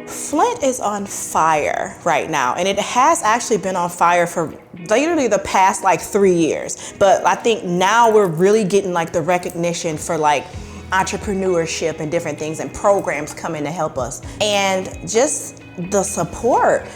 Flint is on fire right now, and it has actually been on fire for literally the past like 3 years. But I think now we're really getting like the recognition for like entrepreneurship and different things and programs coming to help us. And just the support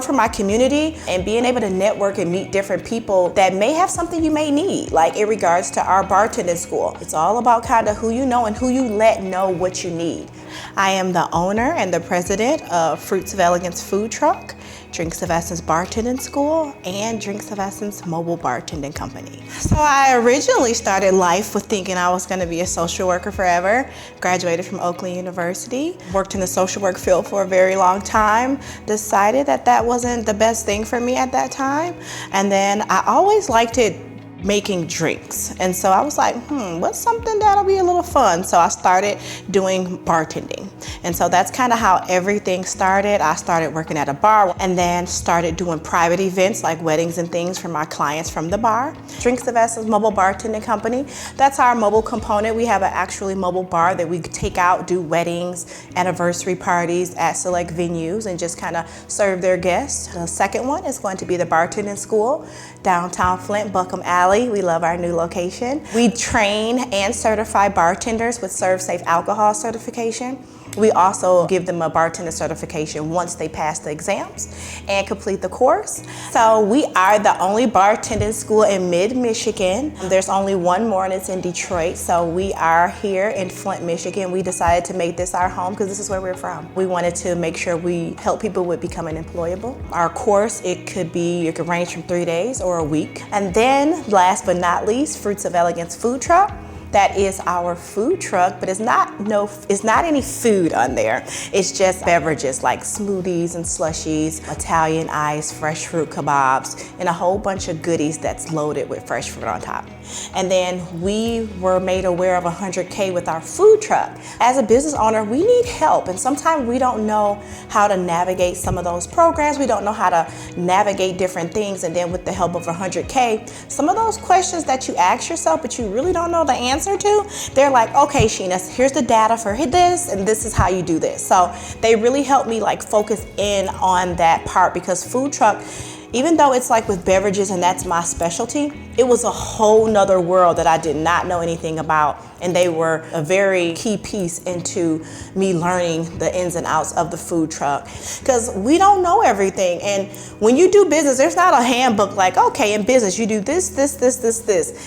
from my community and being able to network and meet different people that may have something you may need, like in regards to our bartending school. It's all about kind of who you know and who you let know what you need. I am the owner and the president of Fruits of Elegance food truck, Drinks of Essence bartending school, and Drinks of Essence mobile bartending company. So I originally started life with thinking I was going to be a social worker forever. Graduated from Oakland University, worked in the social work field for a very long time, decided that that wasn't the best thing for me at that time. And then I always liked it making drinks. And so I was like, what's something that'll be a little fun? So I started doing bartending. And so that's kind of how everything started. I started working at a bar and then started doing private events like weddings and things for my clients from the bar. Drinks of Essence mobile bartending company. That's our mobile component. We have an actually mobile bar that we take out, do weddings, anniversary parties at select venues and just kind of serve their guests. The second one is going to be the bartending school, downtown Flint, Buckham Alley. We love our new location. We train and certify bartenders with Serve Safe Alcohol certification. We also give them a bartender certification once they pass the exams and complete the course. So we are the only bartending school in mid-Michigan. There's only one more and it's in Detroit. So we are here in Flint, Michigan. We decided to make this our home because this is where we're from. We wanted to make sure we help people with becoming employable. Our course, it could range from 3 days or a week. And then last but not least, Fruits of Elegance food truck. That is our food truck, but it's not any food on there. It's just beverages like smoothies and slushies, Italian ice, fresh fruit kebabs, and a whole bunch of goodies that's loaded with fresh fruit on top. And then we were made aware of 100K with our food truck. As a business owner, we need help, and sometimes we don't know how to navigate some of those programs. We don't know how to navigate different things, and then with the help of 100K, some of those questions that you ask yourself but you really don't know the answer to, they're like, okay, Sheena, here's the data for this, and this is how you do this. So they really helped me like focus in on that part, because food truck, even though it's like with beverages and that's my specialty, it was a whole nother world that I did not know anything about. And they were a very key piece into me learning the ins and outs of the food truck. Because we don't know everything. And when you do business, there's not a handbook like, okay, in business, you do this.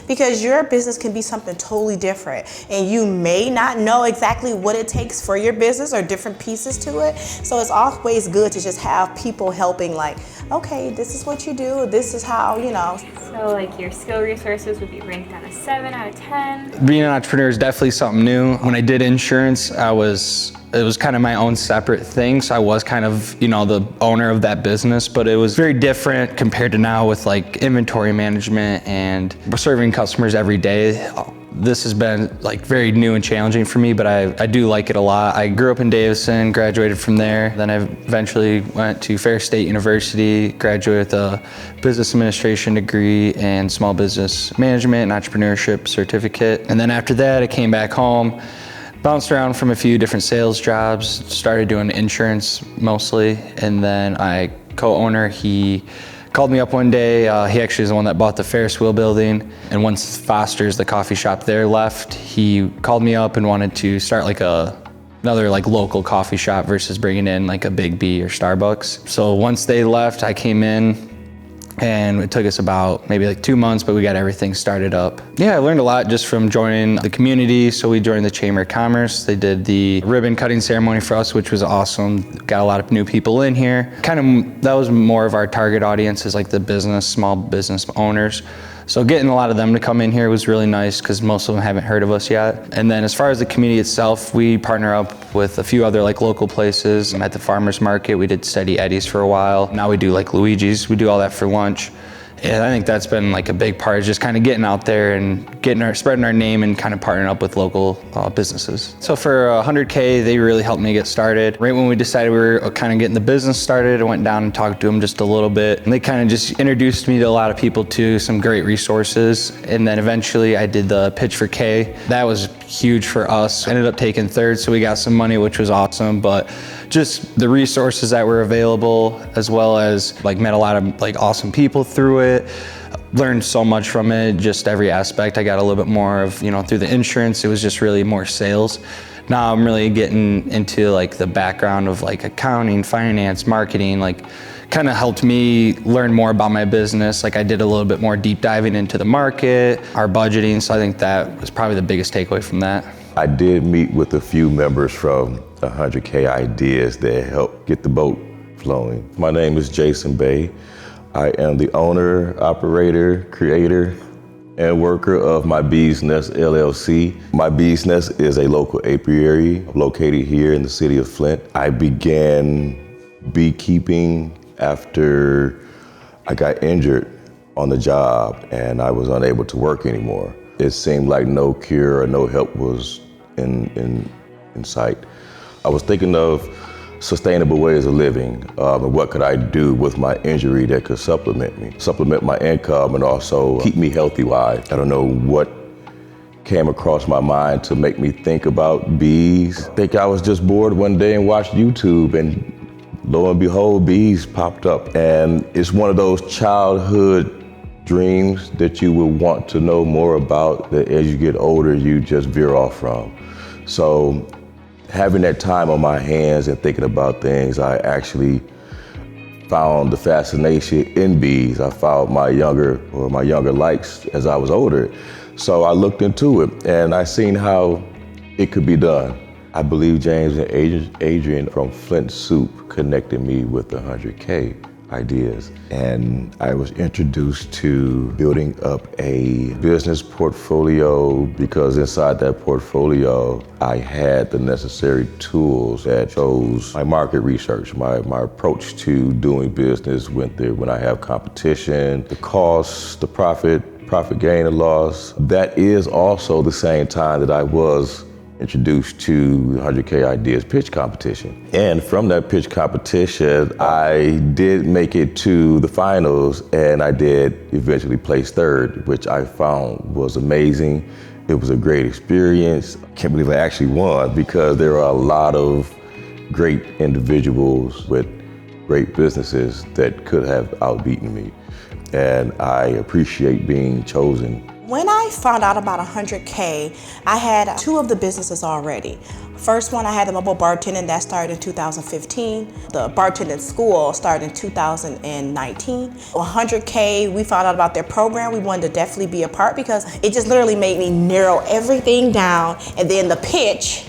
Because your business can be something totally different. And you may not know exactly what it takes for your business or different pieces to it. So it's always good to just have people helping, like, okay, this is what you do. This is how, So like your skill resources would be ranked on a 7 out of 10. Being an entrepreneur is definitely something new. When I did insurance, it was kind of my own separate thing. So I was kind of, the owner of that business, but it was very different compared to now with like inventory management and serving customers every day. This has been like very new and challenging for me, but I do like it a lot. I grew up in Davison, graduated from there. Then I eventually went to Fair State University, graduated with a business administration degree and small business management and entrepreneurship certificate. And then after that, I came back home, bounced around from a few different sales jobs, started doing insurance mostly. And then my co-owner, he called me up one day. He actually is the one that bought the Ferris wheel building. And once Foster's, the coffee shop there, left, he called me up and wanted to start like another like local coffee shop versus bringing in like a Big B or Starbucks. So once they left, I came in, and it took us about maybe like 2 months, but we got everything started up. Yeah, I learned a lot just from joining the community. So we joined the Chamber of Commerce. They did the ribbon cutting ceremony for us, which was awesome. Got a lot of new people in here. That was more of our target audience, is like the small business owners. So getting a lot of them to come in here was really nice, because most of them haven't heard of us yet. And then as far as the community itself, we partner up with a few other like local places. At the farmers market, we did Steady Eddie's for a while. Now we do like Luigi's. We do all that for lunch. And I think that's been like a big part, is just kind of getting out there and spreading our name and kind of partnering up with local businesses. So for 100K, they really helped me get started. Right when we decided we were kind of getting the business started, I went down and talked to them just a little bit. And they kind of just introduced me to a lot of people too, some great resources. And then eventually I did the pitch for K. That was huge for us. Ended up taking third, so we got some money, which was awesome. But just the resources that were available, as well as like met a lot of like awesome people through it. Learned so much from it, just every aspect. I got a little bit more of, through the insurance, it was just really more sales. Now I'm really getting into like the background of like accounting, finance, marketing, like kind of helped me learn more about my business. Like I did a little bit more deep diving into the market, our budgeting. So I think that was probably the biggest takeaway from that. I did meet with a few members from 100K Ideas that helped get the boat flowing. My name is Jason Bay. I am the owner, operator, creator, and worker of My Bees Nest LLC. My Bees Nest is a local apiary located here in the city of Flint. I began beekeeping after I got injured on the job and I was unable to work anymore. It seemed like no cure or no help was in sight. I was thinking of sustainable ways of living, and what could I do with my injury that could supplement my income and also keep me healthy-wise. I don't know what came across my mind to make me think about bees. I think I was just bored one day and watched YouTube, and lo and behold, bees popped up. And it's one of those childhood dreams that you will want to know more about, that as you get older, you just veer off from. So having that time on my hands and thinking about things, I actually found the fascination in bees. I found my younger likes as I was older. So I looked into it and I seen how it could be done. I believe James and Adrian from Flint Soup connected me with 100K Ideas. And I was introduced to building up a business portfolio, because inside that portfolio, I had the necessary tools that shows my market research, my approach to doing business when I have competition, the costs, the profit gain and loss. That is also the same time that I was introduced to 100K Ideas pitch competition. And from that pitch competition, I did make it to the finals, and I did eventually place third, which I found was amazing. It was a great experience. I can't believe I actually won, because there are a lot of great individuals with great businesses that could have outbeaten me. And I appreciate being chosen. When I found out about 100K, I had two of the businesses already. First one, I had the mobile bartending that started in 2015. The bartending school started in 2019. 100K, we found out about their program. We wanted to definitely be a part, because it just literally made me narrow everything down. And then the pitch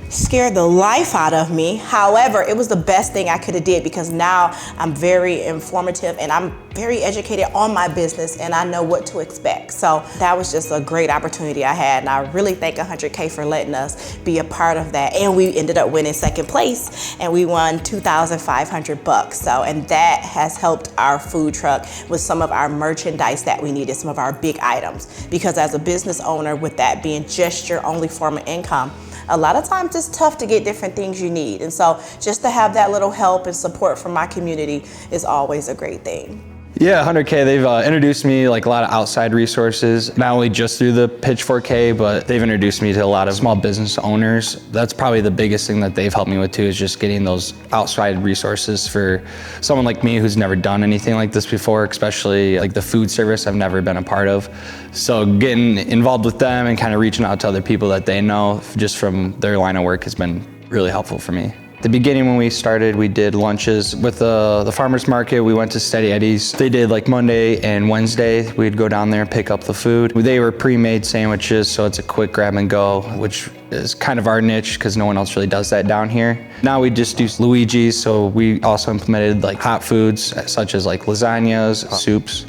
scared the life out of me. However, it was the best thing I could have did, because now I'm very informative and I'm very educated on my business and I know what to expect. So that was just a great opportunity I had, and I really thank 100K for letting us be a part of that. And we ended up winning second place, and we won $2,500. So, and that has helped our food truck with some of our merchandise that we needed, some of our big items. Because as a business owner, with that being just your only form of income, a lot of times it's tough to get different things you need. And so just to have that little help and support from my community is always a great thing. Yeah, 100K, they've introduced me like a lot of outside resources, not only just through the Pitch 4K, but they've introduced me to a lot of small business owners. That's probably the biggest thing that they've helped me with too, is just getting those outside resources for someone like me who's never done anything like this before, especially like the food service I've never been a part of. So getting involved with them and kind of reaching out to other people that they know just from their line of work has been really helpful for me. At the beginning when we started, we did lunches with the farmer's market. We went to Steady Eddie's. They did like Monday and Wednesday. We'd go down there and pick up the food. They were pre-made sandwiches, so it's a quick grab and go, which is kind of our niche because no one else really does that down here. Now we just do Luigi's, so we also implemented like hot foods such as like lasagnas, soups.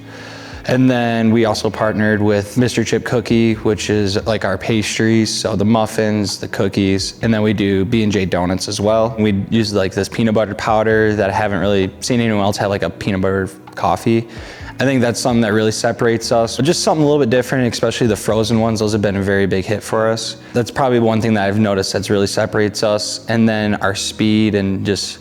And then we also partnered with Mr. Chip Cookie, which is like our pastries, so the muffins, the cookies, and then we do B&J donuts as well. We use like this peanut butter powder that I haven't really seen anyone else have, like a peanut butter coffee. I think that's something that really separates us. Just something a little bit different, especially the frozen ones. Those have been a very big hit for us. That's probably one thing that I've noticed that's really separates us. And then our speed and just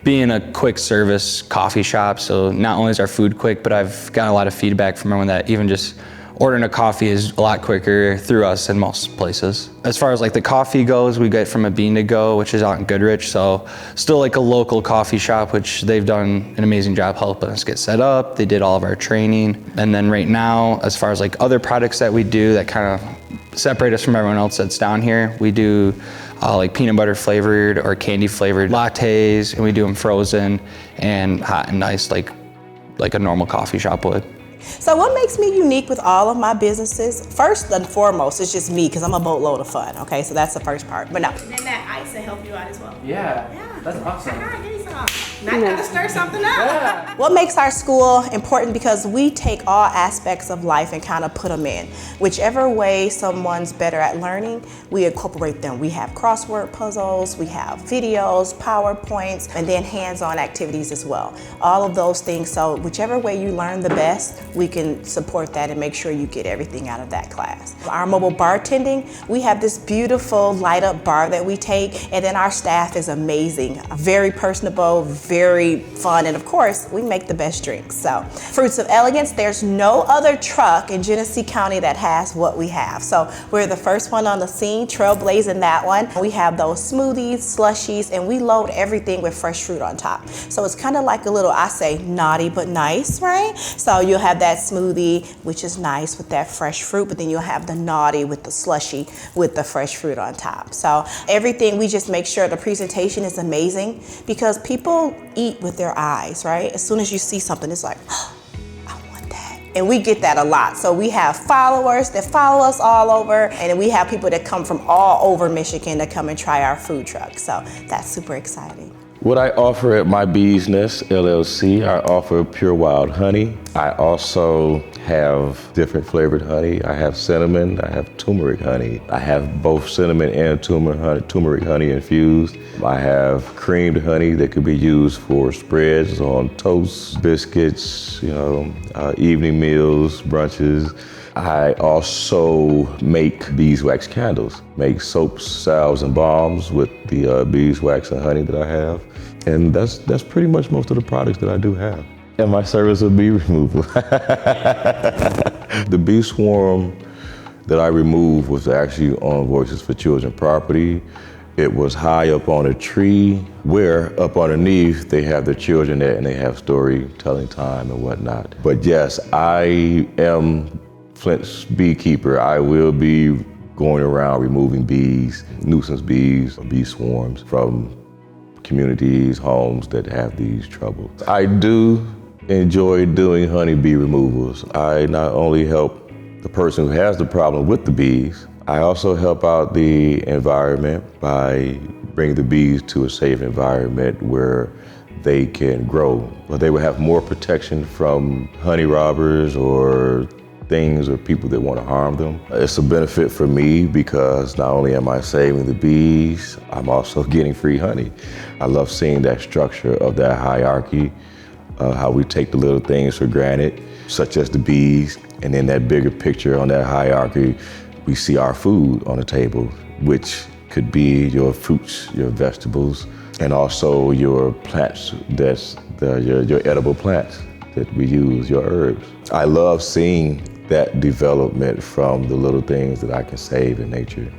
being a quick service coffee shop. So not only is our food quick, but I've gotten a lot of feedback from everyone that even just ordering a coffee is a lot quicker through us than most places. As far as like the coffee goes, we get from a Bean to Go, which is out in Goodrich. So still like a local coffee shop, which they've done an amazing job helping us get set up. They did all of our training. And then right now, as far as like other products that we do that kind of separate us from everyone else that's down here, we do like peanut butter flavored or candy flavored lattes, and we do them frozen and hot and iced like a normal coffee shop would. So what makes me unique with all of my businesses? First and foremost, it's just me, because I'm a boatload of fun, okay? So that's the first part. But no. And then that ice will help you out as well. Yeah. That's awesome. Now you gotta stir something up. Yeah. What makes our school important? Because we take all aspects of life and kind of put them in. Whichever way someone's better at learning, we incorporate them. We have crossword puzzles, we have videos, PowerPoints, and then hands-on activities as well. All of those things. So whichever way you learn the best, we can support that and make sure you get everything out of that class. Our mobile bartending, we have this beautiful light up bar that we take, and then our staff is amazing. Very personable, very fun, and of course, we make the best drinks. So, Fruits of Elegance, there's no other truck in Genesee County that has what we have. So, we're the first one on the scene, trailblazing that one. We have those smoothies, slushies, and we load everything with fresh fruit on top. So, it's kind of like a little, I say, naughty but nice, right? So, you'll have that smoothie, which is nice with that fresh fruit, but then you'll have the naughty with the slushy with the fresh fruit on top. So, everything, we just make sure the presentation is amazing, because people eat with their eyes, right? As soon as you see something, it's like, oh, I want that. And we get that a lot. So we have followers that follow us all over, and we have people that come from all over Michigan to come and try our food truck. So that's super exciting. What I offer at My Bees Nest LLC, I offer pure wild honey. I also have different flavored honey. I have cinnamon, I have turmeric honey. I have both cinnamon and turmeric honey infused. I have creamed honey that could be used for spreads on toast, biscuits, evening meals, brunches. I also make beeswax candles, make soaps, salves, and balms with the beeswax and honey that I have. And that's pretty much most of the products that I do have. And my service of bee removal. The bee swarm that I removed was actually on Voices for Children property. It was high up on a tree where up underneath they have their children at, and they have storytelling time and whatnot. But yes, I am Flint's beekeeper. I will be going around removing bees, nuisance bees, or bee swarms from communities, homes that have these troubles. I do enjoy doing honeybee removals. I not only help the person who has the problem with the bees, I also help out the environment by bringing the bees to a safe environment where they can grow, where they will have more protection from honey robbers or things or people that want to harm them. It's a benefit for me because not only am I saving the bees, I'm also getting free honey. I love seeing that structure of that hierarchy, how we take the little things for granted, such as the bees, and in that bigger picture on that hierarchy, we see our food on the table, which could be your fruits, your vegetables, and also your plants, your edible plants that we use, your herbs. I love seeing that development from the little things that I can save in nature.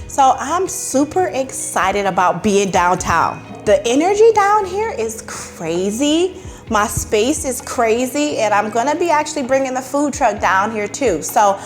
So I'm super excited about being downtown. The energy down here is crazy. My space is crazy, and I'm gonna be actually bringing the food truck down here too. So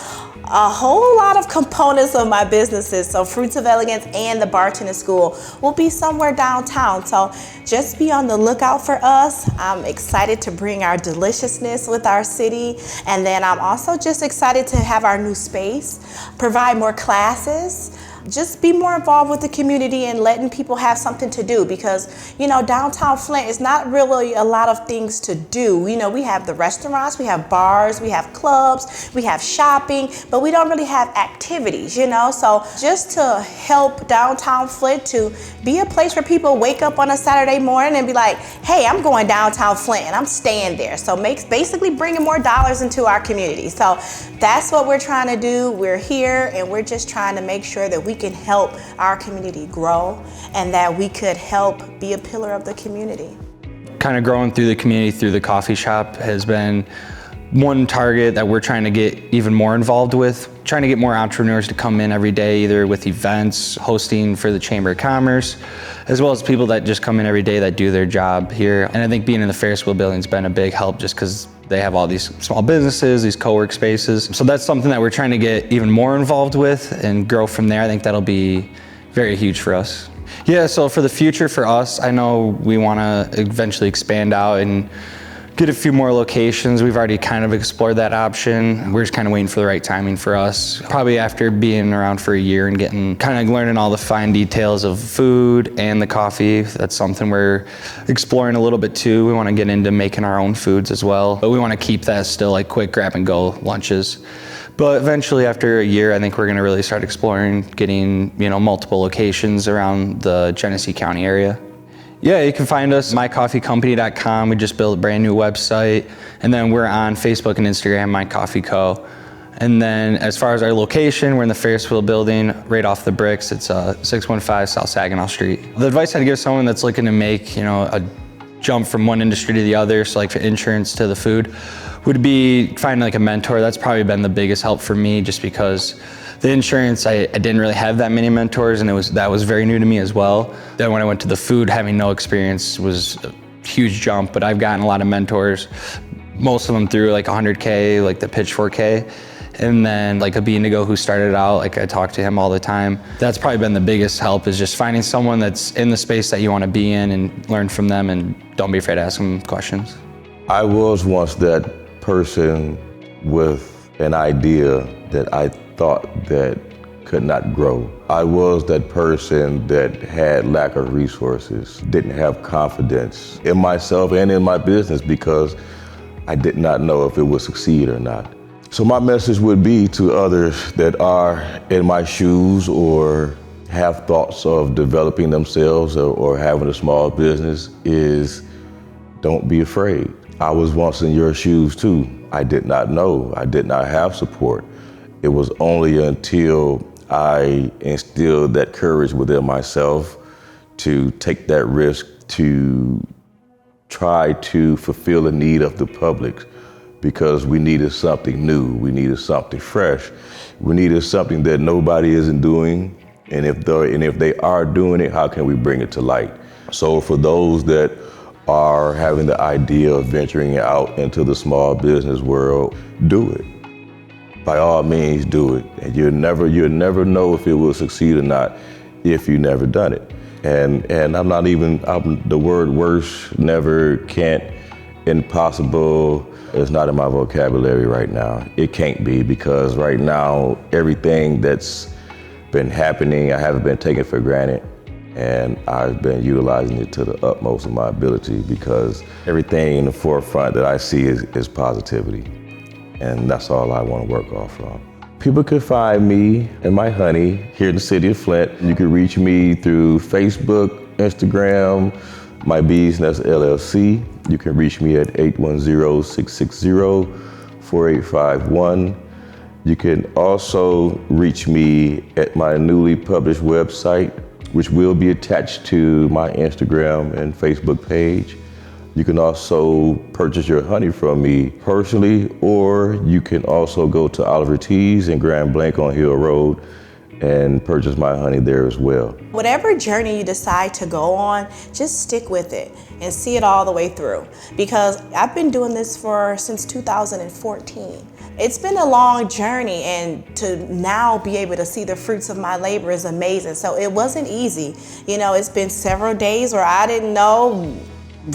a whole lot of components of my businesses, so Fruits of Elegance and the bartending school, will be somewhere downtown. So just be on the lookout for us. I'm excited to bring our deliciousness with our city. And then I'm also just excited to have our new space, provide more classes, just be more involved with the community and letting people have something to do, because, you know, downtown Flint is not really a lot of things to do. You know, we have the restaurants, we have bars, we have clubs, we have shopping, but we don't really have activities, you know? So just to help downtown Flint to be a place where people wake up on a Saturday morning and be like, hey, I'm going downtown Flint and I'm staying there. So basically bringing more dollars into our community. So that's what we're trying to do. We're here and we're just trying to make sure that we can help our community grow and that we could help be a pillar of the community. Kind of growing through the community through the coffee shop has been one target that we're trying to get even more involved with, trying to get more entrepreneurs to come in every day, either with events, hosting for the Chamber of Commerce, as well as people that just come in every day that do their job here. And I think being in the Ferris wheel building has been a big help just because they have all these small businesses, these co-work spaces. So that's something that we're trying to get even more involved with and grow from there. I think that'll be very huge for us. Yeah, so for the future for us, I know we want to eventually expand out and get a few more locations. We've already kind of explored that option. We're just kind of waiting for the right timing for us. Probably after being around for a year and getting kind of learning all the fine details of food and the coffee. That's something we're exploring a little bit too. We want to get into making our own foods as well, but we want to keep that still like quick grab and go lunches. But eventually after a year, I think we're going to really start exploring getting, you know, multiple locations around the Genesee County area. Yeah, you can find us mycoffeecompany.com. We just built a brand new website, and then we're on Facebook and Instagram, My Coffee Co. And then as far as our location, we're in the Ferris wheel building right off the bricks. It's 615 South Saginaw Street. The advice I'd give someone that's looking to make, you know, a jump from one industry to the other, so like for insurance to the food, would be finding like a mentor. That's probably been the biggest help for me, just because the insurance, I didn't really have that many mentors, and that was very new to me as well. Then when I went to the food, having no experience was a huge jump, but I've gotten a lot of mentors, most of them through like 100K, like the Pitch 4K. And then like a Indigo who started out, like I talk to him all the time. That's probably been the biggest help, is just finding someone that's in the space that you want to be in and learn from them, and don't be afraid to ask them questions. I was once that person with an idea that I thought that could not grow. I was that person that had lack of resources, didn't have confidence in myself and in my business because I did not know if it would succeed or not. So my message would be to others that are in my shoes or have thoughts of developing themselves or having a small business is, don't be afraid. I was once in your shoes too. I did not know. I did not have support. It was only until I instilled that courage within myself to take that risk, to try to fulfill the need of the public, because we needed something new. We needed something fresh. We needed something that nobody isn't doing. And if they are doing it, how can we bring it to light? So for those that are having the idea of venturing out into the small business world, do it. By all means, do it. And you'll never know if it will succeed or not if you never done it. And the word worse, never, can't, impossible is not in my vocabulary right now. It can't be, because right now, everything that's been happening, I haven't been taking for granted. And I've been utilizing it to the utmost of my ability, because everything in the forefront that I see is positivity. And that's all I want to work off from. People can find me and my honey here in the city of Flint. You can reach me through Facebook, Instagram, My Business LLC. You can reach me at 810-660-4851. You can also reach me at my newly published website, which will be attached to my Instagram and Facebook page. You can also purchase your honey from me personally, or you can also go to Oliver Teas in Grand Blanc on Hill Road and purchase my honey there as well. Whatever journey you decide to go on, just stick with it and see it all the way through. Because I've been doing this since 2014. It's been a long journey, and to now be able to see the fruits of my labor is amazing. So it wasn't easy. You know, it's been several days where I didn't know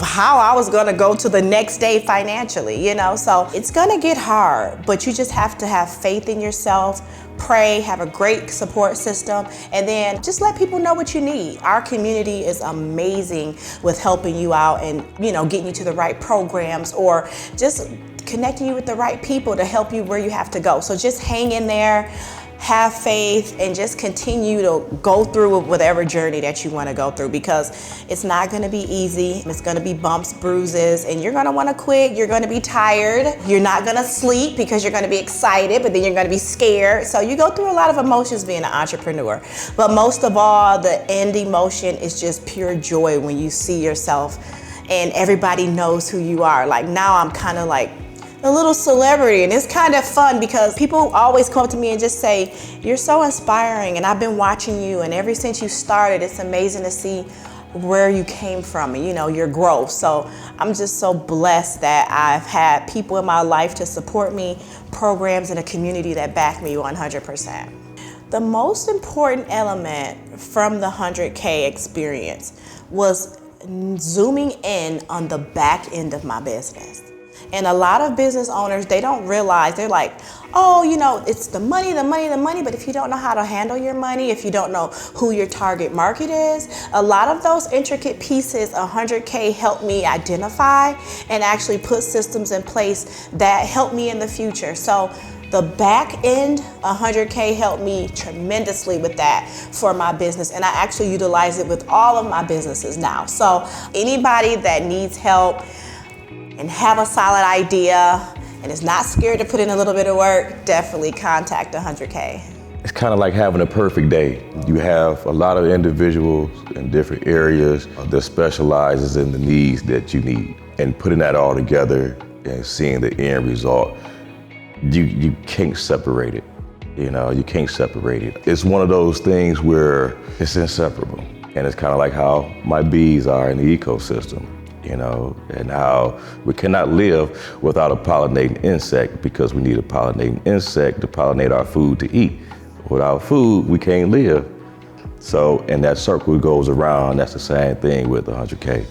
how I was gonna go to the next day financially, you know? So it's gonna get hard, but you just have to have faith in yourself, pray, have a great support system, and then just let people know what you need. Our community is amazing with helping you out and, you know, getting you to the right programs or just connecting you with the right people to help you where you have to go. So just hang in there, have faith, and just continue to go through whatever journey that you want to go through, because it's not going to be easy. It's going to be bumps, bruises, and you're going to want to quit. You're going to be tired. You're not going to sleep because you're going to be excited, but then you're going to be scared. So you go through a lot of emotions being an entrepreneur. But most of all, the end emotion is just pure joy when you see yourself and everybody knows who you are. Like now I'm kind of like a little celebrity, and it's kind of fun because people always come up to me and just say, you're so inspiring and I've been watching you, and ever since you started, it's amazing to see where you came from and, you know, your growth. So I'm just so blessed that I've had people in my life to support me, programs, and a community that back me 100%. The most important element from the 100K experience was zooming in on the back end of my business. And a lot of business owners, they don't realize, they're like, oh, you know, it's the money, the money, the money. But if you don't know how to handle your money, if you don't know who your target market is, a lot of those intricate pieces, 100K helped me identify and actually put systems in place that help me in the future. So the back end, 100K helped me tremendously with that for my business. And I actually utilize it with all of my businesses now. So anybody that needs help and have a solid idea and is not scared to put in a little bit of work, definitely contact 100K. It's kind of like having a perfect day. You have a lot of individuals in different areas that specializes in the needs that you need. And putting that all together and seeing the end result, you can't separate it. You know, you can't separate it. It's one of those things where it's inseparable. And it's kind of like how my bees are in the ecosystem. You know, and how we cannot live without a pollinating insect, because we need a pollinating insect to pollinate our food to eat. Without food, we can't live. So, and that circle goes around. That's the same thing with 100K.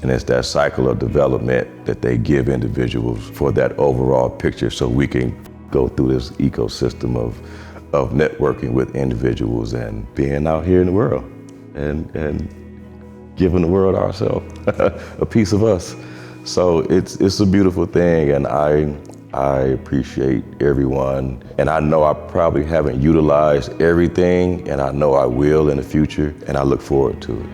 And it's that cycle of development that they give individuals for that overall picture, so we can go through this ecosystem of networking with individuals and being out here in the world and giving the world ourselves a piece of us. So it's a beautiful thing, and I appreciate everyone. And I know I probably haven't utilized everything, and I know I will in the future, and I look forward to it.